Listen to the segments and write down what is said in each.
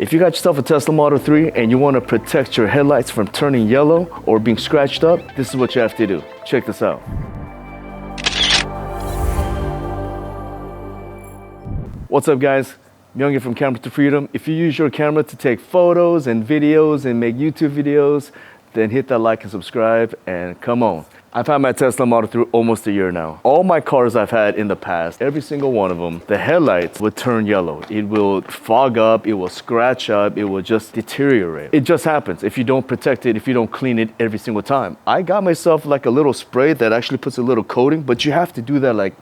If you got yourself a Tesla Model 3 and you want to protect your headlights from turning yellow or being scratched up, this is what you have to do. Check this out. What's up, guys? Myung from Camera to Freedom. If you use your camera to take photos and videos and make YouTube videos, then hit that like and subscribe and come on. I've had my Tesla Model 3 almost a year now. All my cars I've had in the past, every single one of them, the headlights would turn yellow. It will fog up, it will scratch up, it will just deteriorate. It just happens if you don't protect it, if you don't clean it every single time. I got myself like a little spray that actually puts a little coating, but you have to do that like,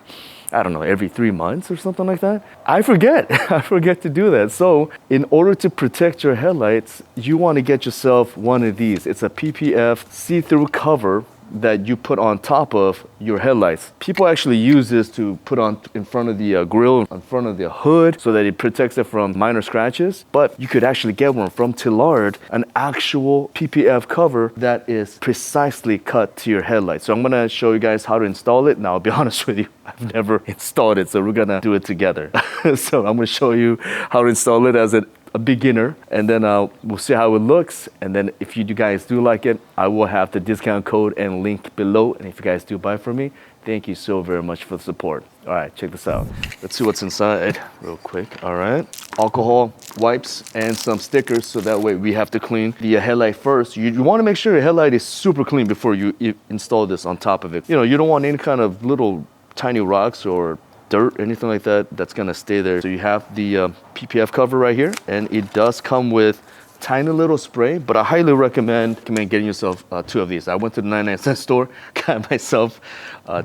I don't know, every 3 months or something like that. I forget. I forget to do that. So in order to protect your headlights, you want to get yourself one of these. It's a PPF see-through cover that you put on top of your headlights. People actually use this to put on in front of the grill, in front of the hood, so that it protects it from minor scratches. But you could actually get one from Tillard, an actual PPF cover that is precisely cut to your headlights. So I'm gonna show you guys how to install it. Now, I'll be honest with you, I've never installed it, so we're gonna do it together. So I'm gonna show you how to install it as a beginner, and then we'll see how it looks. And then if you guys do like it, I will have the discount code and link below. And if you guys do buy from me, thank you so very much for the support. All right, check this out. Let's see what's inside real quick. All right, alcohol wipes and some stickers, so that way we have to clean the headlight first. You want to make sure your headlight is super clean before you install this on top of it. You know, you don't want any kind of little tiny rocks or dirt, anything like that, that's gonna stay there. So you have the PPF cover right here, and it does come with tiny little spray, but I highly recommend getting yourself 2 of these. I went to the 99-cent store, got myself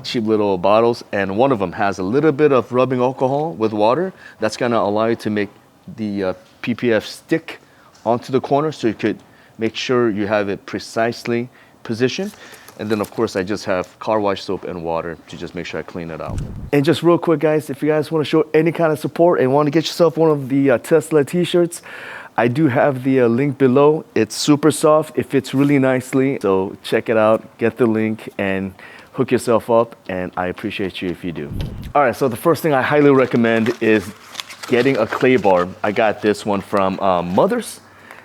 cheap little bottles, and one of them has a little bit of rubbing alcohol with water. That's gonna allow you to make the PPF stick onto the corner, so you could make sure you have it precisely positioned. And then of course I just have car wash soap and water to just make sure I clean it out. And just real quick, guys, if you guys want to show any kind of support and want to get yourself one of the Tesla t-shirts, I do have the link below. It's super soft, it fits really nicely. So check it out, get the link and hook yourself up, and I appreciate you if you do. All right, so the first thing I highly recommend is getting a clay bar. I got this one from Mother's.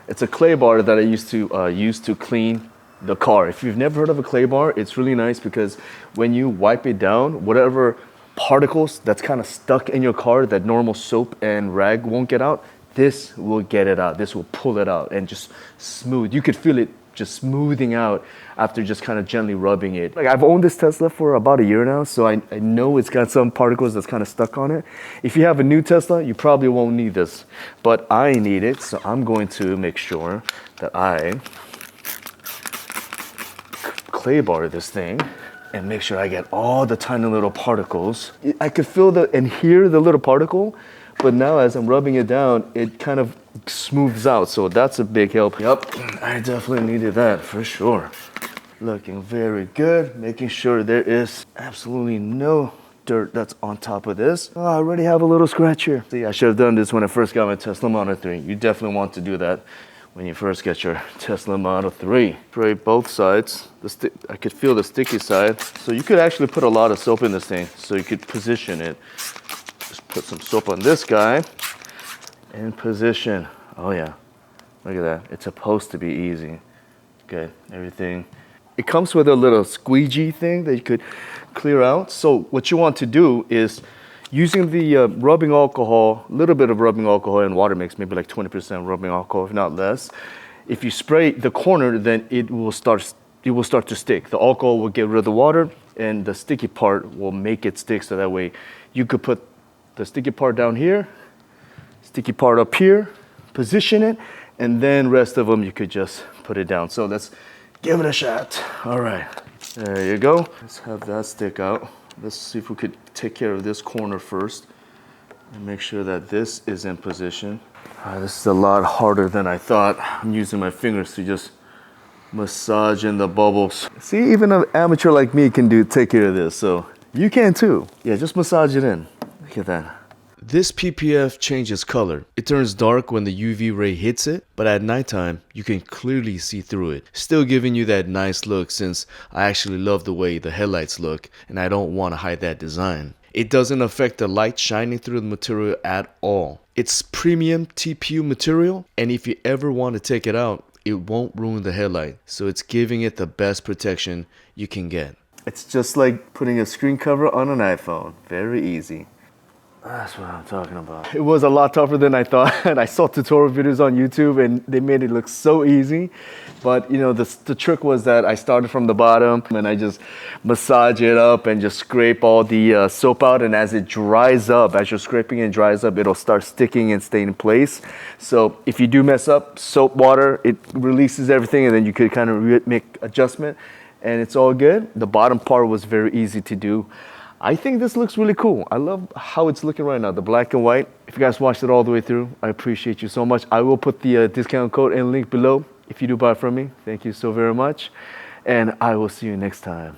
It's a clay bar that I used to use to clean the car. If you've never heard of a clay bar, it's really nice because when you wipe it down, whatever particles that's kind of stuck in your car that normal soap and rag won't get out, this will get it out. This will pull it out and just smooth. You could feel it just smoothing out after just kind of gently rubbing it. Like, I've owned this Tesla for about a year now, so I know it's got some particles that's kind of stuck on it. If you have a new Tesla, you probably won't need this, but I need it, so I'm going to make sure that I clay bar this thing and make sure I get all the tiny little particles. I could feel and hear the little particle, but now as I'm rubbing it down, it kind of smooths out. So that's a big help. Yep, I definitely needed that for sure. Looking very good, making sure there is absolutely no dirt that's on top of this. Oh, I already have a little scratch here. See, I should have done this when I first got my Tesla Model 3. You definitely want to do that when you first get your Tesla Model 3. Spray both sides. I could feel the sticky side. So you could actually put a lot of soap in this thing, so you could position it. Just put some soap on this guy and position. Oh yeah, look at that. It's supposed to be easy. Okay, everything. It comes with a little squeegee thing that you could clear out. So what you want to do is, using the rubbing alcohol, a little bit of rubbing alcohol and water mix, maybe like 20% rubbing alcohol, if not less. If you spray the corner, then it will start to stick. The alcohol will get rid of the water, and the sticky part will make it stick, so that way you could put the sticky part down here, sticky part up here, position it, and then rest of them you could just put it down. So let's give it a shot. All right, there you go. Let's have that stick out. Let's see if we could take care of this corner first and make sure that this is in position. This is a lot harder than I thought. I'm using my fingers to just massage in the bubbles. See, even an amateur like me can take care of this, so you can too. Yeah, just massage it in. Look at that. This PPF changes color. It turns dark when the UV ray hits it, but at nighttime, you can clearly see through it. Still giving you that nice look, since I actually love the way the headlights look and I don't want to hide that design. It doesn't affect the light shining through the material at all. It's premium TPU material, and if you ever want to take it out, it won't ruin the headlight. So it's giving it the best protection you can get. It's just like putting a screen cover on an iPhone. Very easy. That's what I'm talking about. It was a lot tougher than I thought. I saw tutorial videos on YouTube and they made it look so easy. But you know, the trick was that I started from the bottom and I just massage it up and just scrape all the soap out. And as it dries up, as you're scraping and dries up, it'll start sticking and stay in place. So if you do mess up, soap water, it releases everything and then you could kind of make adjustment and it's all good. The bottom part was very easy to do. I think this looks really cool. I love how it's looking right now, the black and white. If you guys watched it all the way through, I appreciate you so much. I will put the discount code and link below if you do buy from me. Thank you so very much. And I will see you next time.